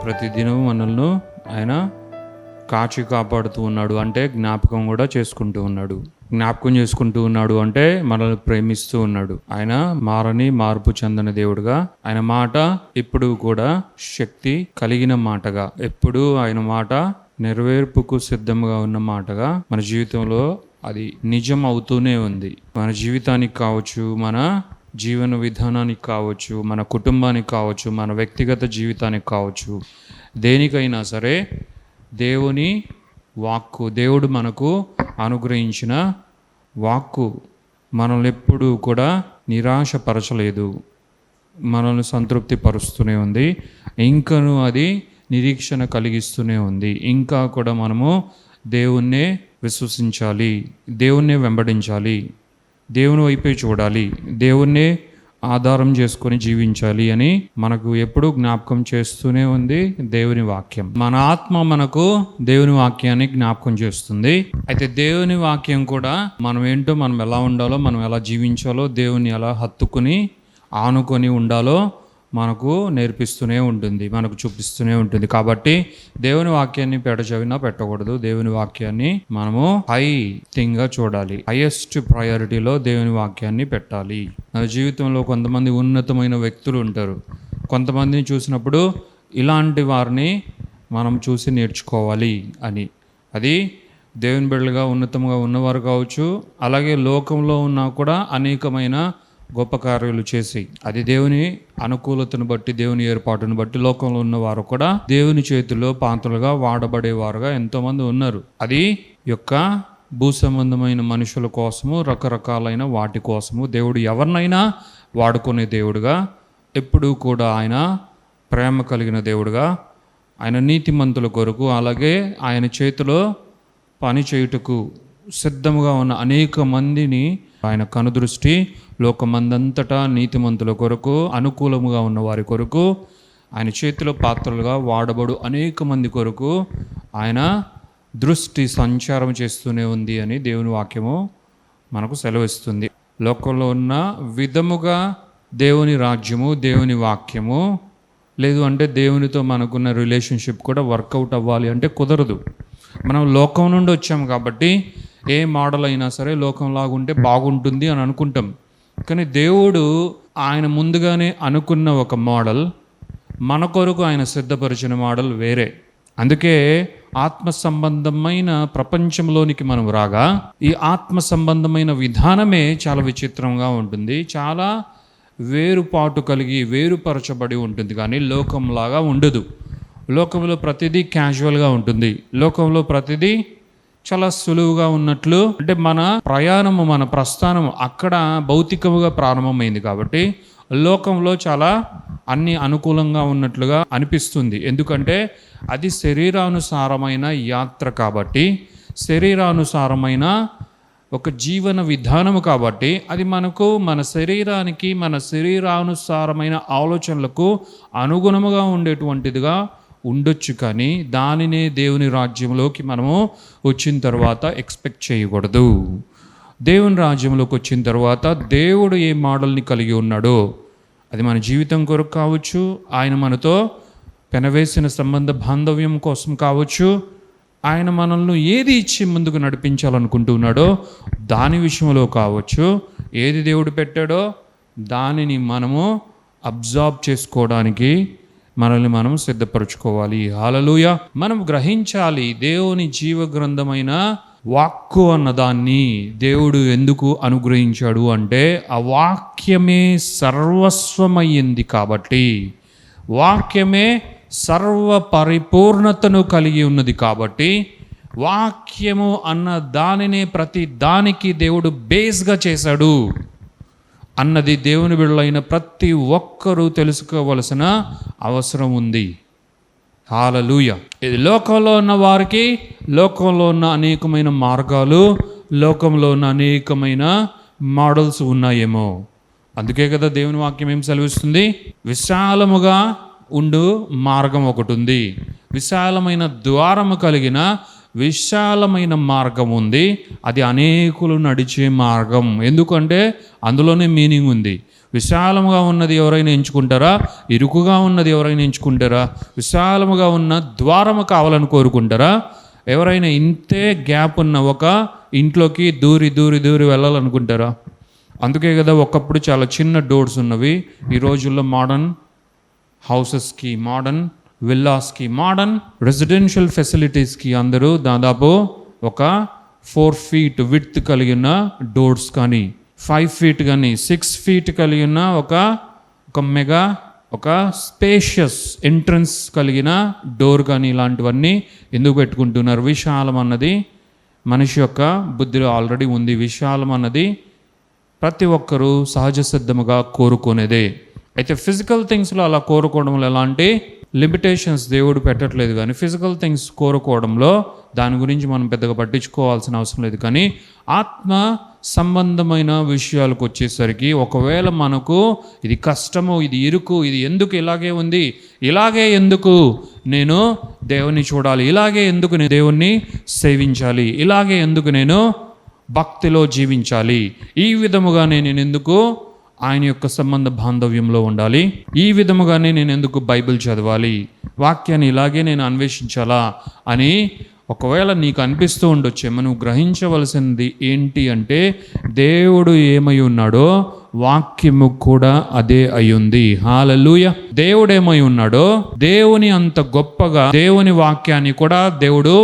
ప్రతిదినం మనల్ని ఆయన కాచి కాపాడుతూ ఉన్నాడు అంటే జ్ఞాపకం కూడా చేసుకుంటూ ఉన్నాడు. జ్ఞాపకం చేసుకుంటూ ఉన్నాడు అంటే మనల్ని ప్రేమిస్తూ ఉన్నాడు. ఆయన మారని మార్పు చెందని దేవుడుగా, ఆయన మాట ఇప్పుడు కూడా శక్తి కలిగిన మాటగా, ఎప్పుడు ఆయన మాట నెరవేర్పుకు సిద్ధంగా ఉన్న మాటగా మన జీవితంలో అది నిజం అవుతూనే ఉంది. మన జీవితానికి కావచ్చు, మన జీవన విధానానికి కావచ్చు, మన కుటుంబానికి కావచ్చు, మన వ్యక్తిగత జీవితానికి కావచ్చు, దేనికైనా సరే దేవుని వాక్కు, దేవుడు మనకు అనుగ్రహించిన వాక్కు మనల్ని ఎప్పుడూ కూడా నిరాశపరచలేదు, మనల్ని సంతృప్తి పరుస్తూనే ఉంది. ఇంకను అది నిరీక్షణ కలిగిస్తూనే ఉంది. ఇంకా కూడా మనము దేవుణ్ణే విశ్వసించాలి, దేవుణ్ణే వెంబడించాలి, దేవుని వైపే చూడాలి, దేవుణ్ణే ఆధారం చేసుకొని జీవించాలి అని మనకు ఎప్పుడూ జ్ఞాపకం చేస్తూనే ఉంది దేవుని వాక్యం. మన ఆత్మ మనకు దేవుని వాక్యాన్ని జ్ఞాపకం చేస్తుంది. అయితే దేవుని వాక్యం కూడా మనం ఏంటో, మనం ఎలా ఉండాలో, మనం ఎలా జీవించాలో, దేవుని ఎలా హత్తుకుని ఆనుకొని ఉండాలో మనకు నేర్పిస్తూనే ఉంటుంది, మనకు చూపిస్తూనే ఉంటుంది. కాబట్టి దేవుని వాక్యాన్ని పెడచవినా పెట్టకూడదు. దేవుని వాక్యాన్ని మనము హై థింగ్ గా చూడాలి. హైయెస్ట్ ప్రయారిటీలో దేవుని వాక్యాన్ని పెట్టాలి. మన జీవితంలో కొంతమంది ఉన్నతమైన వ్యక్తులు ఉంటారు. కొంతమందిని చూసినప్పుడు ఇలాంటి వారిని మనం చూసి నేర్చుకోవాలి అని. అది దేవుని బిడ్డలుగా ఉన్నతంగా ఉన్నవారు కావచ్చు, అలాగే లోకంలో ఉన్నా కూడా అనేకమైన గొప్ప కార్యాలు చేసి, అది దేవుని అనుకూలతను బట్టి, దేవుని ఏర్పాటును బట్టి లోకంలో ఉన్నవారు కూడా దేవుని చేతిలో పాత్రలుగా వాడబడేవారుగా ఎంతోమంది ఉన్నారు. అది యొక్క భూ సంబంధమైన మనుషుల కోసము, రకరకాలైన వాటి కోసము దేవుడు ఎవరినైనా వాడుకునే దేవుడుగా, ఎప్పుడూ కూడా ఆయన ప్రేమ కలిగిన దేవుడుగా, ఆయన నీతిమంతుల కొరకు, అలాగే ఆయన చేతిలో పని చేయుటకు సిద్ధముగా ఉన్న అనేక మందిని ఆయన కనుదృష్టి లోకమందంతటా నీతిమంతుల కొరకు, అనుకూలముగా ఉన్న వారి కొరకు, ఆయన చేతిలో పాత్రలుగా వాడబడు అనేక మంది కొరకు ఆయన దృష్టి సంచారం చేస్తూనే ఉంది అని దేవుని వాక్యము మనకు సెలవిస్తుంది. లోకంలో ఉన్న విధముగా దేవుని రాజ్యము, దేవుని వాక్యము లేదు అంటే దేవునితో మనకున్న రిలేషన్షిప్ కూడా వర్కౌట్ అవ్వాలి అంటే కుదరదు. మనం లోకం నుండి వచ్చాము కాబట్టి ఏ మోడల్ అయినా సరే లోకంలాగా ఉంటే బాగుంటుంది అని అనుకుంటాం. కానీ దేవుడు ఆయన ముందుగానే అనుకున్న ఒక మోడల్, మన కొరకు ఆయన సిద్ధపరిచిన మోడల్ వేరే. అందుకే ఆత్మ సంబంధమైన ప్రపంచంలోనికి మనం రాగా ఈ ఆత్మ సంబంధమైన విధానమే చాలా విచిత్రంగా ఉంటుంది, చాలా వేరుపాటు కలిగి వేరుపరచబడి ఉంటుంది. కానీ లోకంలాగా ఉండదు. లోకంలో ప్రతిదీ క్యాజువల్గా ఉంటుంది. లోకంలో ప్రతిదీ చాలా సులువుగా ఉన్నట్లు, అంటే మన ప్రయాణము, మన ప్రస్థానం అక్కడ భౌతికముగా ప్రారంభమైంది కాబట్టి లోకంలో చాలా అన్ని అనుకూలంగా ఉన్నట్లుగా అనిపిస్తుంది. ఎందుకంటే అది శరీరానుసారమైన యాత్ర కాబట్టి, శరీరానుసారమైన ఒక జీవన విధానము కాబట్టి, అది మనకు మన శరీరానికి, మన శరీరానుసారమైన ఆలోచనలకు అనుగుణముగా ఉండేటువంటిదిగా ఉండొచ్చు. కానీ దానినే దేవుని రాజ్యంలోకి మనము వచ్చిన తర్వాత ఎక్స్పెక్ట్ చేయకూడదు. దేవుని రాజ్యంలోకి వచ్చిన తర్వాత దేవుడు ఏ మోడల్ని కలిగి ఉన్నాడో అది మన జీవితం కొరకు కావచ్చు, ఆయన మనతో పెనవేసిన సంబంధ బాంధవ్యం కోసం కావచ్చు, ఆయన మనల్ని ఏది ఇచ్చి ముందుకు నడిపించాలనుకుంటున్నాడో దాని విషయంలో కావచ్చు, ఏది దేవుడు పెట్టాడో దానిని మనము అబ్జార్బ్ చేసుకోవడానికి మనల్ని మనం సిద్ధపరచుకోవాలి. హల్లెలూయా. మనం గ్రహించాలి దేవుని జీవ గ్రంథమైన వాక్కు అన్నదాన్ని దేవుడు ఎందుకు అనుగ్రహించాడు అంటే ఆ వాక్యమే సర్వస్వమయ్యింది కాబట్టి, వాక్యమే సర్వ పరిపూర్ణతను కలిగి ఉన్నది కాబట్టి, వాక్యము అన్న దానినే ప్రతి దానికి దేవుడు బేస్గా చేశాడు అన్నది దేవుని బిడ్డలైన ప్రతి ఒక్కరూ తెలుసుకోవలసిన అవసరం ఉంది. హల్లెలూయా. ఇది లోకంలో ఉన్న వారికి లోకంలో ఉన్న అనేకమైన మార్గాలు, లోకంలో ఉన్న అనేకమైన మోడల్స్ ఉన్నాయేమో. అందుకే కదా దేవుని వాక్యం ఏం సెలవిస్తుంది? విశాలముగా ఉండు మార్గం ఒకటి ఉంది, విశాలమైన ద్వారము కలిగిన విశాలమైన మార్గం ఉంది, అది అనేకులు నడిచే మార్గం. ఎందుకంటే అందులోనే మీనింగ్ ఉంది. విశాలముగా ఉన్నది ఎవరైనా ఎంచుకుంటారా? ఇరుకుగా ఉన్నది ఎవరైనా ఎంచుకుంటారా? విశాలముగా ఉన్న ద్వారము కావాలని కోరుకుంటారా? ఎవరైనా ఇంతే గ్యాప్ ఉన్న ఒక ఇంట్లోకి దూరి దూరి దూరి వెళ్ళాలనుకుంటారా? అందుకే కదా ఒకప్పుడు చాలా చిన్న డోర్స్ ఉన్నవి. ఈ రోజుల్లో మోడర్న్ హౌసెస్కి, మోడర్న్ విల్లాస్కి, మోడర్న్ రెసిడెన్షియల్ ఫెసిలిటీస్కి అందరూ దాదాపు ఒక 4 feet విడ్త్ కలిగిన డోర్స్ కానీ, 5 feet కానీ, 6 feet కలిగిన ఒక స్పేషియస్ ఎంట్రన్స్ కలిగిన డోర్ కానీ ఇలాంటివన్నీ ఎందుకు పెట్టుకుంటున్నారు? విశాలం అన్నది మనిషి యొక్క బుద్ధిలో ఆల్రెడీ ఉంది. విశాలం అన్నది ప్రతి ఒక్కరూ సహజ సిద్ధముగా కోరుకునేదే. అయితే ఫిజికల్ థింగ్స్లో అలా కోరుకోవడంలో ఎలాంటి లిమిటేషన్స్ దేవుడు పెట్టట్లేదు, కానీ ఫిజికల్ థింగ్స్ కోరుకోవడంలో దాని గురించి మనం పెద్దగా పట్టించుకోవాల్సిన అవసరం లేదు. కానీ ఆత్మ సంబంధమైన విషయాలకు వచ్చేసరికి ఒకవేళ మనకు ఇది కష్టము, ఇది ఇరుకు, ఇది ఎందుకు ఇలాగే ఉంది, ఇలాగే ఎందుకు నేను దేవుణ్ణి చూడాలి, ఇలాగే ఎందుకు నేను దేవుణ్ణి సేవించాలి, ఇలాగే ఎందుకు నేను భక్తిలో జీవించాలి, ఈ విధముగానే నేను ఎందుకు ఆయన యొక్క సంబంధ బాంధవ్యంలో ఉండాలి, ఈ విధముగానే నేను ఎందుకు బైబిల్ చదవాలి, వాక్యాన్ని ఇలాగే నేను అన్వేషించాలా అని ఒకవేళ నీకు అనిపిస్తూ ఉండొచ్చేమో. నువ్వు గ్రహించవలసింది ఏంటి అంటే, దేవుడు ఏమై ఉన్నాడో వాక్యము కూడా అదే అయ్యుంది. హల్లెలూయా. దేవుడు ఏమై ఉన్నాడో, దేవుని అంత గొప్పగా దేవుని వాక్యాన్ని కూడా దేవుడు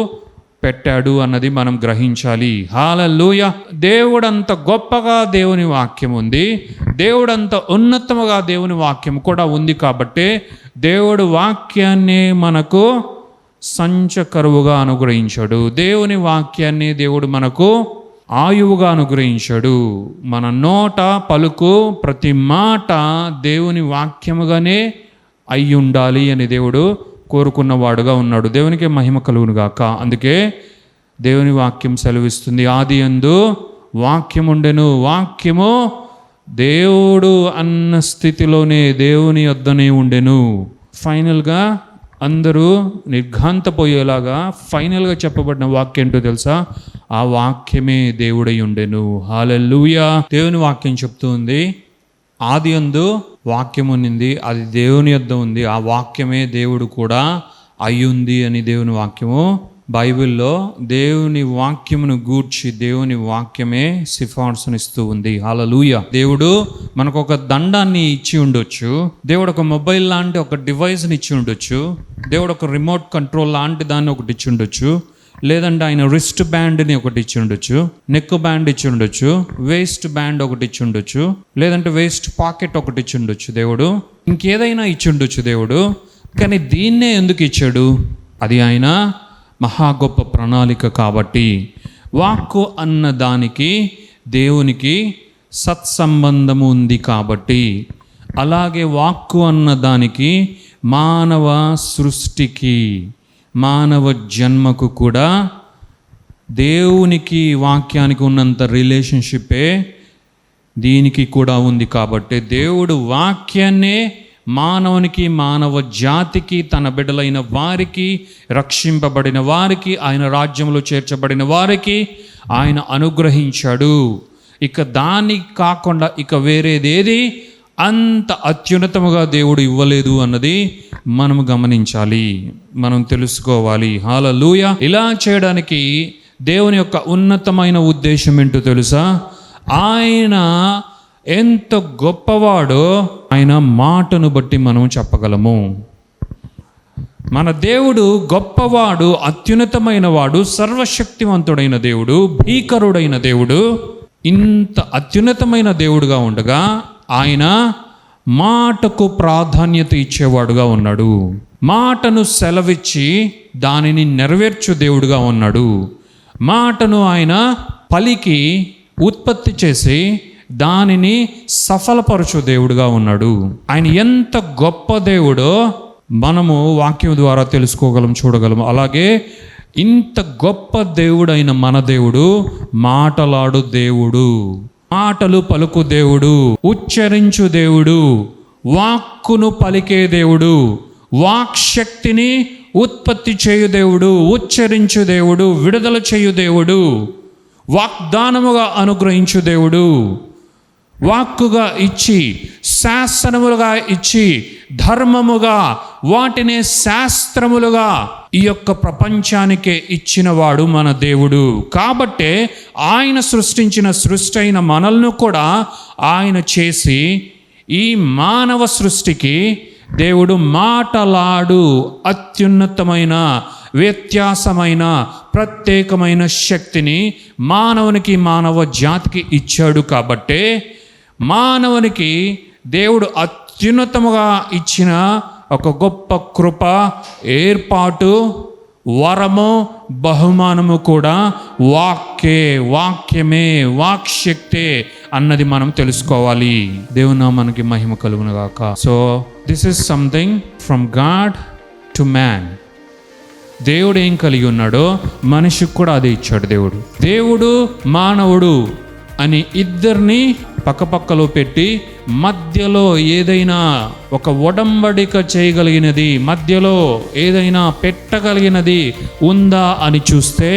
పెట్టాడు అన్నది మనం గ్రహించాలి. హల్లెలూయా. దేవుడంత గొప్పగా దేవుని వాక్యం ఉంది, దేవుడంత ఉన్నతముగా దేవుని వాక్యం కూడా ఉంది. కాబట్టి దేవుడు వాక్యాన్ని మనకు సంచకరువుగా అనుగ్రహించాడు. దేవుని వాక్యాన్ని దేవుడు మనకు ఆయువుగా అనుగ్రహించాడు. మన నోట పలుకు ప్రతి మాట దేవుని వాక్యముగానే అయి ఉండాలి అని దేవుడు కోరుకున్నవాడుగా ఉన్నాడు. దేవునికి మహిమ కలుగును గాక. అందుకే దేవుని వాక్యం సెలవిస్తుంది, ఆదియందు వాక్యముండెను, వాక్యము దేవుడు అన్న స్థితిలోనే దేవుని యొద్దనే ఉండెను. ఫైనల్గా అందరూ నిర్ఘాంతపోయేలాగా ఫైనల్గా చెప్పబడిన వాక్యం ఏంటో తెలుసా? ఆ వాక్యమే దేవుడై ఉండెను. హల్లెలూయా. దేవుని వాక్యం చెప్తుంది, ఆదియందు వాక్యం ఉన్నింది, అది దేవుని యొద్ద ఉంది, ఆ వాక్యమే దేవుడు కూడా అయ్యుంది అని దేవుని వాక్యము బైబిల్లో దేవుని వాక్యమును గూర్చి దేవుని వాక్యమే సిఫార్సునిస్తూ ఉంది. హల్లెలూయా. దేవుడు మనకు ఒక దండాన్ని ఇచ్చి ఉండొచ్చు, దేవుడు ఒక మొబైల్ లాంటి ఒక డివైస్ని ఇచ్చి ఉండొచ్చు, దేవుడు ఒక రిమోట్ కంట్రోల్ లాంటి దాన్ని ఒకటి ఇచ్చి ఉండొచ్చు, లేదంటే ఆయన రిస్ట్ బ్యాండ్ని ఒకటి ఇచ్చి ఉండొచ్చు, నెక్ బ్యాండ్ ఇచ్చి ఉండొచ్చు, వేస్ట్ బ్యాండ్ ఒకటి ఇచ్చి ఉండొచ్చు, లేదంటే వేస్ట్ పాకెట్ ఒకటి ఇచ్చి ఉండొచ్చు దేవుడు, ఇంకేదైనా ఇచ్చి ఉండొచ్చు దేవుడు. కానీ దీన్నే ఎందుకు ఇచ్చాడు? అది ఆయన మహా గొప్ప ప్రణాళిక. కాబట్టి వాక్కు అన్న దానికి దేవునికి సత్సంబంధము ఉంది. కాబట్టి అలాగే వాక్కు అన్న దానికి మానవ సృష్టికి, మానవ జన్మకు కూడా దేవునికి వాక్యానికి ఉన్నంత రిలేషన్షిప్పే దీనికి కూడా ఉంది. కాబట్టి దేవుడు వాక్యాన్నే మానవునికి, మానవ జాతికి, తన బిడ్డలైన వారికి, రక్షింపబడిన వారికి, ఆయన రాజ్యంలో చేర్చబడిన వారికి ఆయన అనుగ్రహించాడు. ఇక దానికి కాకుండా ఇక వేరేదేది అంత అత్యున్నతముగా దేవుడు ఇవ్వలేదు అన్నది మనం గమనించాలి, మనం తెలుసుకోవాలి. హల్లెలూయా. ఇలా చేయడానికి దేవుని యొక్క ఉన్నతమైన ఉద్దేశం ఏంటో తెలుసా? ఆయన ఎంత గొప్పవాడో ఆయన మాటను బట్టి మనం చెప్పగలము. మన దేవుడు గొప్పవాడు, అత్యున్నతమైన వాడు, సర్వశక్తివంతుడైన దేవుడు, భీకరుడైన దేవుడు. ఇంత అత్యున్నతమైన దేవుడుగా ఉండగా ఆయన మాటకు ప్రాధాన్యత ఇచ్చేవాడుగా ఉన్నాడు. మాటను సెలవిచ్చి దానిని నెరవేర్చు దేవుడుగా ఉన్నాడు. మాటను ఆయన పలికి ఉత్పత్తి చేసి దానిని సఫలపరచు దేవుడుగా ఉన్నాడు. ఆయన ఎంత గొప్ప దేవుడో మనము వాక్యం ద్వారా తెలుసుకోగలం, చూడగలం. అలాగే ఇంత గొప్ప దేవుడైన మన దేవుడు మాటలాడు దేవుడు, మాటలు పలుకు దేవుడు, ఉచ్చరించు దేవుడు, వాక్కును పలికే దేవుడు, వాక్శక్తిని ఉత్పత్తి చేయు దేవుడు, ఉచ్చరించు దేవుడు, విడుదల చేయు దేవుడు, వాగ్దానముగా అనుగ్రహించు దేవుడు, వాక్కుగా ఇచ్చి, శాసనములుగా ఇచ్చి, ధర్మముగా వాటిని శాస్త్రములుగా ఈ యొక్క ప్రపంచానికే ఇచ్చినవాడు మన దేవుడు. కాబట్టే ఆయన సృష్టించిన సృష్టి అయిన మనల్ని కూడా ఆయన చేసి ఈ మానవ సృష్టికి దేవుడు మాటలాడు అత్యున్నతమైన, వ్యత్యాసమైన, ప్రత్యేకమైన శక్తిని మానవునికి, మానవ జాతికి ఇచ్చాడు. కాబట్టే మానవునికి దేవుడు అత్యున్నతముగా ఇచ్చిన ఒక గొప్ప కృప, ఏర్పాటు, వరము, బహుమానము కూడా వాక్యమే, వాక్శక్తే అన్నది మనం తెలుసుకోవాలి. దేవుని నామానికి మహిమ కలుగును గాక. So this is something from God to man. దేవుడు ఏం కలిగి ఉన్నాడో మనిషికి కూడా అదే ఇచ్చాడు దేవుడు. దేవుడు మానవుడు అని ఇద్దరిని పక్కపక్కలో పెట్టి మధ్యలో ఏదైనా ఒక ఒడంబడిక చేయగలిగినది, మధ్యలో ఏదైనా పెట్టగలిగినది ఉందా అని చూస్తే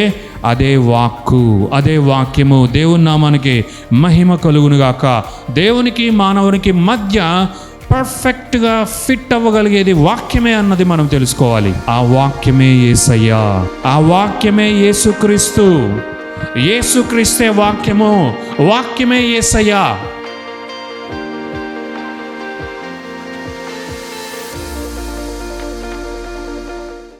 అదే వాక్కు, అదే వాక్యము. దేవుని నామానికి మహిమ కలుగునుగాక. దేవునికి మానవునికి మధ్య పర్ఫెక్ట్గా ఫిట్ అవ్వగలిగేది వాక్యమే అన్నది మనం తెలుసుకోవాలి. ఆ వాక్యమే యేసయ్య, ఆ వాక్యమే యేసుక్రీస్తు. యేసుక్రీస్తే వాక్యము, వాక్యమే యేసయ్య.